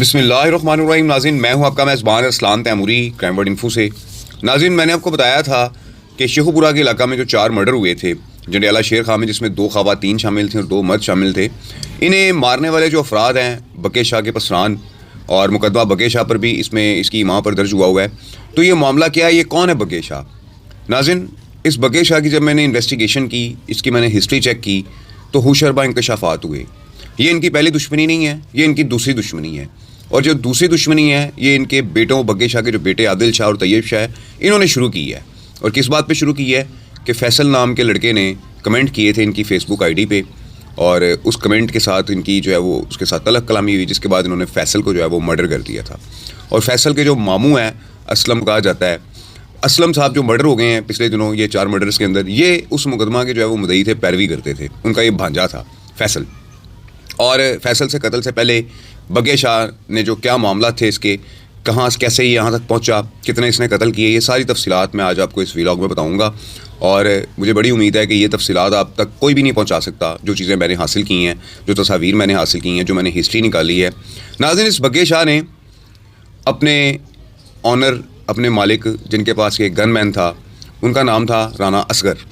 بسم اللہ الرحمن الرحیم. ناظرین, میں ہوں آپ کا میزبان اسلام تیموری کرائم ورڈ انفو سے. ناظرین, میں نے آپ کو بتایا تھا کہ شیخو پورہ کے علاقہ میں جو 4 مرڈر ہوئے تھے جنڈیالہ شیر خان میں, جس میں 2 خواتین شامل تھیں اور 2 مرد شامل تھے, انہیں مارنے والے جو افراد ہیں بگے شاہ کے پسران, اور مقدمہ بگے شاہ پر بھی اس کی ماں پر درج ہوا ہے. تو یہ معاملہ کیا ہے, یہ کون ہے بگے شاہ؟ ناظرین, اس بگے شاہ کی جب میں نے انویسٹیگیشن کی, اس کی میں نے ہسٹری چیک کی, تو ہوشربا انکشافات ہوئے. یہ ان کی پہلی دشمنی نہیں ہے, یہ ان کی دوسری دشمنی ہے. اور جو دوسری دشمنی ہے یہ ان کے بیٹوں, بگے شاہ کے جو بیٹے عادل شاہ اور طیب شاہ, انہوں نے شروع کی ہے. اور کس بات پہ شروع کی ہے کہ فیصل نام کے لڑکے نے کمنٹ کیے تھے ان کی فیس بک آئی ڈی پہ, اور اس کمنٹ کے ساتھ ان کی جو ہے وہ اس کے ساتھ تلق کلامی ہوئی, جس کے بعد انہوں نے فیصل کو جو ہے وہ مرڈر کر دیا تھا. اور فیصل کے جو ماموں ہیں, اسلم کہا جاتا ہے, اسلم صاحب جو مرڈر ہو گئے ہیں پچھلے دنوں, یہ 4 مرڈرز کے اندر, یہ اس مقدمہ کے جو ہے وہ مدعی تھے, پیروی کرتے تھے. ان کا یہ بھانجا تھا فیصل. اور فیصل سے قتل سے پہلے بگے شاہ نے جو کیا معاملات تھے اس کے, کہاں کیسے یہاں تک پہنچا, کتنے اس نے قتل کیے, یہ ساری تفصیلات میں آج آپ کو اس ویلاگ میں بتاؤں گا. اور مجھے بڑی امید ہے کہ یہ تفصیلات آپ تک کوئی بھی نہیں پہنچا سکتا, جو چیزیں میں نے حاصل کی ہیں, جو تصاویر میں نے حاصل کی ہیں, جو میں نے ہسٹری نکالی ہے. ناظرین, اس بگے شاہ نے اپنے آنر, اپنے مالک جن کے پاس ایک گن مین تھا, ان کا نام تھا رانا اصغر.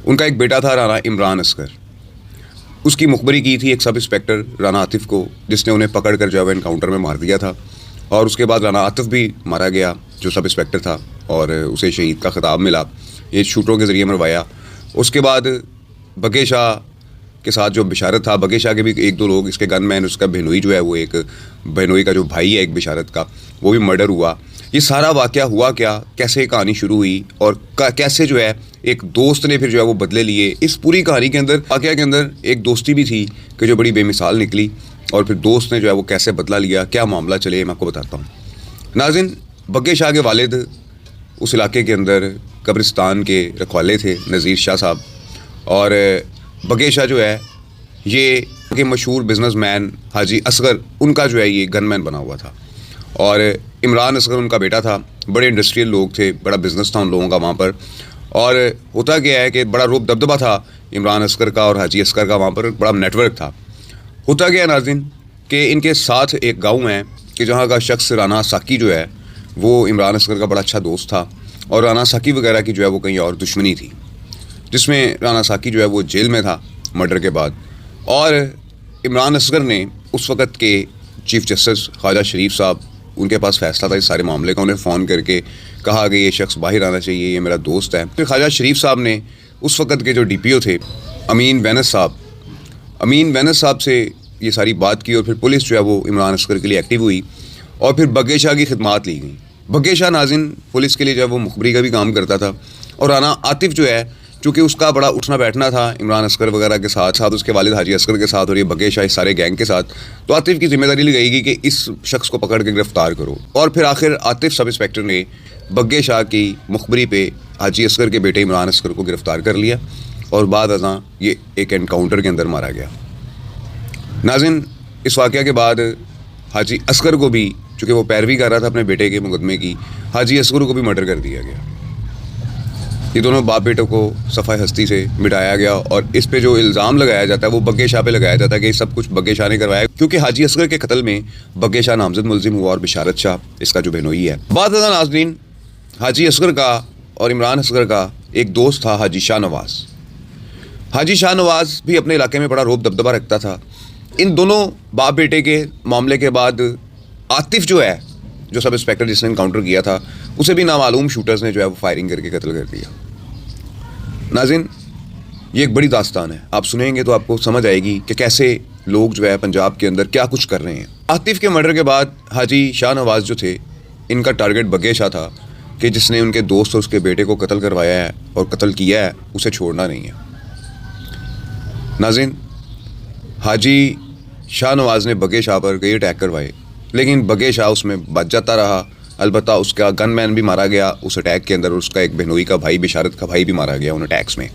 ان کا ایک بیٹا تھا رانا عمران اصغر. اس کی مخبری کی تھی ایک سب انسپیکٹر رانا عاطف کو, جس نے انہیں پکڑ کر جو ہے وہ انکاؤنٹر میں مار دیا تھا. اور اس کے بعد رانا عاطف بھی مارا گیا جو سب انسپیکٹر تھا, اور اسے شہید کا خطاب ملا. یہ شوٹروں کے ذریعے مروایا. اس کے بعد بگے شاہ کے ساتھ جو بشارت تھا, بگے شاہ کے بھی 1-2 لوگ, اس کے گن مین, اس کا بہنوئی جو ہے وہ ایک بہنوئی کا جو بھائی ہے ایک بشارت کا, وہ بھی مرڈر ہوا. یہ سارا واقعہ ہوا کیا, کیسے کہانی شروع ہوئی, اور کیسے جو ہے ایک دوست نے پھر جو ہے وہ بدلے لیے. اس پوری کہانی کے اندر, واقعہ کے اندر ایک دوستی بھی تھی کہ جو بڑی بے مثال نکلی, اور پھر دوست نے جو ہے وہ کیسے بدلا لیا, کیا معاملہ چلے, میں آپ کو بتاتا ہوں. ناظرین, بگے شاہ کے والد اس علاقے کے اندر قبرستان کے رکھوالے تھے, نذیر شاہ صاحب. اور بگے شاہ جو ہے یہ کہ مشہور بزنس مین حاجی اصغر, ان کا جو ہے یہ گن مین بنا ہوا تھا. اور عمران اصغر ان کا بیٹا تھا. بڑے انڈسٹریل لوگ تھے, بڑا بزنس تھا ان لوگوں کا وہاں پر. اور ہوتا کیا ہے کہ بڑا روب دبدبہ تھا عمران اصغر کا اور حاجی اصغر کا, وہاں پر بڑا نیٹ ورک تھا. ہوتا کیا ہے ناظرین کہ ان کے ساتھ ایک گاؤں ہے کہ جہاں کا شخص رانا ساکی جو ہے وہ عمران اصغر کا بڑا اچھا دوست تھا. اور رانا ساکی وغیرہ کی جو ہے وہ کہیں اور دشمنی تھی, جس میں رانا ساکی جو ہے وہ جیل میں تھا مرڈر کے بعد. اور عمران اصغر نے اس وقت کے چیف جسٹس خواجہ شریف صاحب, ان کے پاس فیصلہ تھا اس سارے معاملے کا, انہیں فون کر کے کہا کہ یہ شخص باہر آنا چاہیے, یہ میرا دوست ہے. پھر خواجہ شریف صاحب نے اس وقت کے جو ڈی پی او تھے امین وینس صاحب سے یہ ساری بات کی, اور پھر پولیس جو ہے وہ عمران اصغر کے لیے ایکٹیو ہوئی, اور پھر بگے شاہ کی خدمات لی گئیں. بگے شاہ ناظرین پولیس کے لیے جو ہے وہ مخبری کا بھی کام کرتا تھا. اور رانا عاطف جو ہے, چونکہ اس کا بڑا اٹھنا بیٹھنا تھا عمران اصغر وغیرہ کے ساتھ اس کے والد حاجی اصغر کے ساتھ, اور یہ بگے شاہ اس سارے گینگ کے ساتھ, تو عاطف کی ذمہ داری لگائی گئی کہ اس شخص کو پکڑ کے گرفتار کرو. اور پھر آخر عاطف سب انسپیکٹر نے بگے شاہ کی مخبری پہ حاجی اصغر کے بیٹے عمران اصغر کو گرفتار کر لیا, اور بعد ازاں یہ ایک انکاؤنٹر کے اندر مارا گیا. ناظرین, اس واقعہ کے بعد حاجی اصغر کو بھی, چونکہ وہ پیروی کر رہا تھا اپنے بیٹے کے مقدمے کی, حاجی اصغر کو بھی مرڈر کر دیا گیا. یہ دونوں باپ بیٹوں کو صفحہ ہستی سے مٹایا گیا, اور اس پہ جو الزام لگایا جاتا ہے وہ بگے شاہ پہ لگایا جاتا ہے کہ یہ سب کچھ بگے شاہ نے کروایا, کیونکہ حاجی اصغر کے قتل میں بگے شاہ نامزد ملزم ہوا, اور بشارت شاہ اس کا جو بہنوئی ہے. بات زیادہ ناظرین, حاجی اصغر کا اور عمران اصغر کا ایک دوست تھا حاجی شاہ نواز. حاجی شاہ نواز بھی اپنے علاقے میں بڑا روب دبدبہ رکھتا تھا. ان دونوں باپ بیٹے کے معاملے کے بعد عاطف جو ہے, جو سب انسپیکٹر جس نے انکاؤنٹر کیا تھا, اسے بھی نامعلوم شوٹرز نے جو ہے وہ فائرنگ کر کے قتل کر دیا. ناظرین, یہ ایک بڑی داستان ہے, آپ سنیں گے تو آپ کو سمجھ آئے گی کہ کیسے لوگ جو ہے پنجاب کے اندر کیا کچھ کر رہے ہیں. عاطف کے مرڈر کے بعد حاجی شاہ نواز جو تھے, ان کا ٹارگٹ بگے شاہ تھا کہ جس نے ان کے دوست اور اس کے بیٹے کو قتل کروایا ہے اور قتل کیا ہے, اسے چھوڑنا نہیں ہے. ناظرین, حاجی شاہ نواز نے بگے شاہ پر کئی اٹیک کروائے, لیکن بگے شاہ اس میں بچ جاتا رہا. البتہ اس کا گن مین بھی مارا گیا اس اٹیک کے اندر, اور اس کا ایک بہنوئی کا بھائی, بشارت کا بھائی بھی مارا گیا ان اٹیکس میں.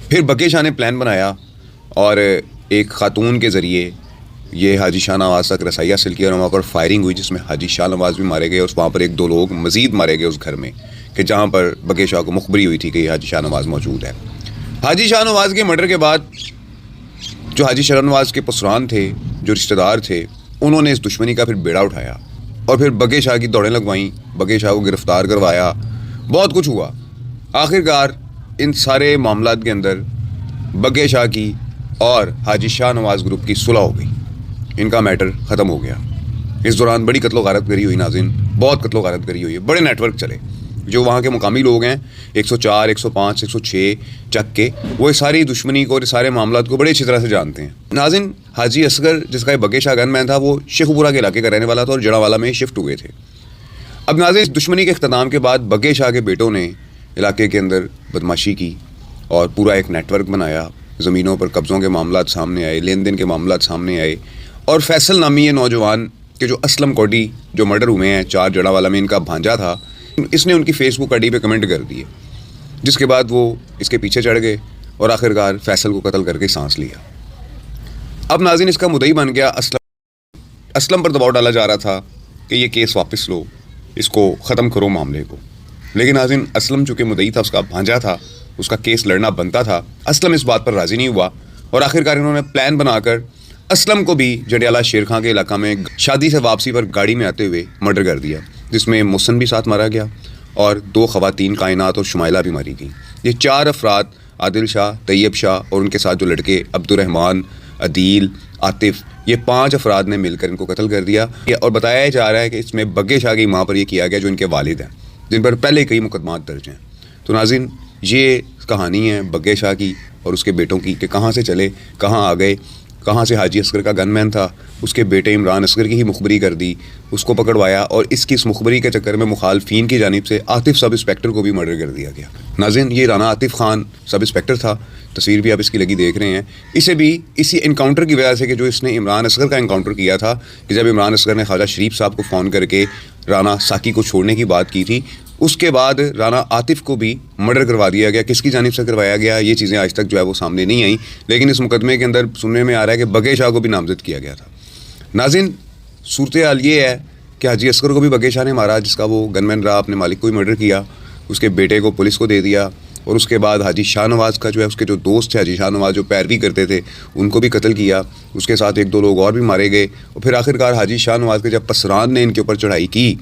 پھر بگے شاہ نے پلان بنایا, اور ایک خاتون کے ذریعے یہ حاجی شاہ نواز تک رسائی حاصل کی, اور وہاں پر فائرنگ ہوئی جس میں حاجی شاہ نواز بھی مارے گئے, اور وہاں پر 1-2 لوگ مزید مارے گئے اس گھر میں, کہ جہاں پر بگے شاہ کو مخبری ہوئی تھی کہ یہ حاجی شاہ نواز موجود ہے. حاجی شاہ نواز کے مرڈر کے بعد جو حاجی شاہ نواز کے پسران تھے, جو رشتہ دار تھے, انہوں نے اس دشمنی کا پھر بیڑا اٹھایا اور پھر بگے شاہ کی دوڑیں لگوائیں، بگے شاہ کو گرفتار کروایا، بہت کچھ ہوا۔ آخرکار ان سارے معاملات کے اندر بگے شاہ کی اور حاجی شاہ نواز گروپ کی صلح ہو گئی، ان کا میٹر ختم ہو گیا۔ اس دوران بڑی قتل و غارت گری ہوئی ناظرین، بہت قتل و غارت گری ہوئی ہے، بڑے نیٹ ورک چلے۔ جو وہاں کے مقامی لوگ ہیں 104 105 106 چک کے، وہ اس ساری دشمنی کو اور اس سارے معاملات کو بڑے اچھی طرح سے جانتے ہیں۔ ناظرین، حاجی اصغر جس کا بگے شاہ گن مین تھا، وہ شیخو پورہ کے علاقے کا رہنے والا تھا اور جڑاوالا میں شفٹ ہوئے تھے۔ اب ناظرین، اس دشمنی کے اختتام کے بعد بگے شاہ کے بیٹوں نے علاقے کے اندر بدماشی کی اور پورا ایک نیٹ ورک بنایا، زمینوں پر قبضوں کے معاملات سامنے آئے، لین دین کے معاملات سامنے آئے، اور فیصل نامی یہ نوجوان کہ جو اسلم کوڈی جو مرڈر ہوئے ہیں 4 جڑاوالا میں، ان کا بھانجا تھا، اس نے ان کی فیس بک آئی ڈی پہ کمنٹ کر دیے، جس کے بعد وہ اس کے پیچھے چڑھ گئے اور آخرکار فیصل کو قتل کر کے سانس لیا۔ اب ناظرین، اس کا مدعی بن گیا اسلم پر دباؤ ڈالا جا رہا تھا کہ یہ کیس واپس لو، اس کو ختم کرو معاملے کو، لیکن ناظرین اسلم چونکہ مدعی تھا، اس کا بھانجا تھا، اس کا کیس لڑنا بنتا تھا، اسلم اس بات پر راضی نہیں ہوا اور آخرکار انہوں نے پلان بنا کر اسلم کو بھی جنڈیالہ شیر خان کے علاقہ میں شادی سے واپسی پر گاڑی میں آتے ہوئے مرڈر کر دیا، جس میں محسن بھی ساتھ مارا گیا اور 2 خواتین کائنات اور شمائلہ بھی ماری گئیں۔ یہ 4 افراد، عادل شاہ، طیب شاہ اور ان کے ساتھ جو لڑکے عبدالرحمان، عدیل، عاطف، یہ 5 افراد نے مل کر ان کو قتل کر دیا، اور بتایا جا رہا ہے کہ اس میں بگے شاہ کی ماں پر یہ کیا گیا جو ان کے والد ہیں، جن پر پہلے کئی مقدمات درج ہیں۔ تو ناظرین، یہ کہانی ہے بگے شاہ کی اور اس کے بیٹوں کی کہ کہاں سے چلے، کہاں آ گئے، کہاں سے حاجی اصغر کا گن مین تھا، اس کے بیٹے عمران اصغر کی ہی مخبری کر دی، اس کو پکڑوایا، اور اس کی اس مخبری کے چکر میں مخالفین کی جانب سے عاطف سب انسپیکٹر کو بھی مرڈر کر دیا گیا۔ ناظرین، یہ رانا عاطف خان سب انسپیکٹر تھا، تصویر بھی آپ اس کی لگی دیکھ رہے ہیں۔ اسے بھی اسی انکاؤنٹر کی وجہ سے کہ جو اس نے عمران اصغر کا انکاؤنٹر کیا تھا، کہ جب عمران اصغر نے خواجہ شریف صاحب کو فون کر کے رانا ساکی کو چھوڑنے کی بات کی تھی، اس کے بعد رانا عاطف کو بھی مرڈر کروا دیا گیا۔ کس کی جانب سے کروایا گیا یہ چیزیں آج تک جو ہے وہ سامنے نہیں آئیں، لیکن اس مقدمے کے اندر سننے میں آ رہا ہے کہ بگے شاہ کو بھی نامزد کیا گیا تھا۔ ناظرین، صورتحال یہ ہے کہ حاجی اصغر کو بھی بگے شاہ نے مارا، جس کا وہ گن مین رہا، اپنے مالک کو بھی مرڈر کیا، اس کے بیٹے کو پولیس کو دے دیا، اور اس کے بعد حاجی شاہ نواز کا جو ہے اس کے جو دوست تھے حاجی شاہ نواز جو پیروی کرتے تھے، ان کو بھی قتل کیا، اس کے ساتھ 1-2 لوگ اور بھی مارے گئے، اور پھر آخرکار حاجی شاہ نواز کے جب پسران نے ان کے اوپر چڑھائی کی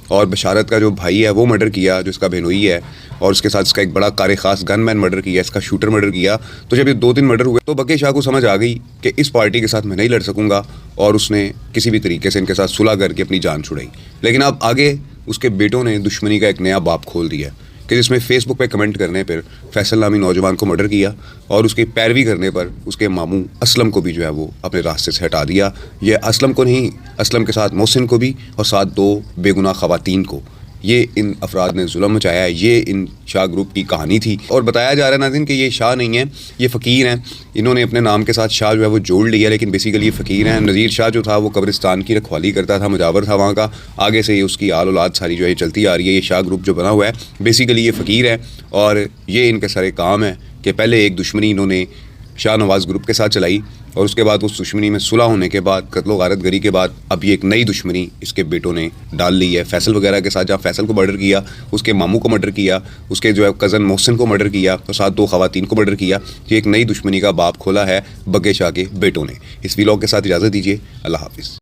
اور بشارت کا جو بھائی ہے وہ مرڈر کیا، جو اس کا بہنوئی ہے، اور اس کے ساتھ اس کا ایک بڑا کار خاص گن مین مرڈر کیا، اس کا شوٹر مرڈر کیا، تو جب یہ 2-3 مرڈر ہوئے تو بگے شاہ کو سمجھ آ گئی کہ اس پارٹی کے ساتھ میں نہیں لڑ سکوں گا، اور اس نے کسی بھی طریقے سے ان کے ساتھ صلح کر کے اپنی جان چھڑائی۔ لیکن اب آگے اس کے بیٹوں نے دشمنی کا ایک نیا باب کھول دیا کہ جس میں فیس بک پہ کمنٹ کرنے پر فیصل نامی نوجوان کو مرڈر کیا، اور اس کی پیروی کرنے پر اس کے ماموں اسلم کو بھی جو ہے وہ اپنے راستے سے ہٹا دیا۔ یہ اسلم کو نہیں، اسلم کے ساتھ محسن کو بھی، اور ساتھ 2 بے گناہ خواتین کو، یہ ان افراد نے ظلم مچایا ہے۔ یہ ان شاہ گروپ کی کہانی تھی، اور بتایا جا رہا ہے ناظرین کہ یہ شاہ نہیں ہیں، یہ فقیر ہیں، انہوں نے اپنے نام کے ساتھ شاہ جو ہے وہ جوڑ لیا، لیکن بیسیکلی یہ فقیر ہیں۔ نذیر شاہ جو تھا وہ قبرستان کی رکھوالی کرتا تھا، مجاور تھا وہاں کا، آگے سے یہ اس کی آل اولاد ساری جو ہے چلتی آ رہی ہے۔ یہ شاہ گروپ جو بنا ہوا ہے بیسیکلی یہ فقیر ہے، اور یہ ان کے سارے کام ہیں کہ پہلے ایک دشمنی انہوں نے شاہ نواز گروپ کے ساتھ چلائی، اور اس کے بعد اس دشمنی میں صلح ہونے کے بعد، قتل و غارت گری کے بعد، اب یہ ایک نئی دشمنی اس کے بیٹوں نے ڈال لی ہے فیصل وغیرہ کے ساتھ، جہاں فیصل کو مرڈر کیا، اس کے ماموں کو مرڈر کیا، اس کے جو ہے کزن محسن کو مرڈر کیا، اور ساتھ 2 خواتین کو مرڈر کیا۔ یہ ایک نئی دشمنی کا باب کھولا ہے بگے شاہ کے بیٹوں نے۔ اس ویلاگ کے ساتھ اجازت دیجیے، اللہ حافظ۔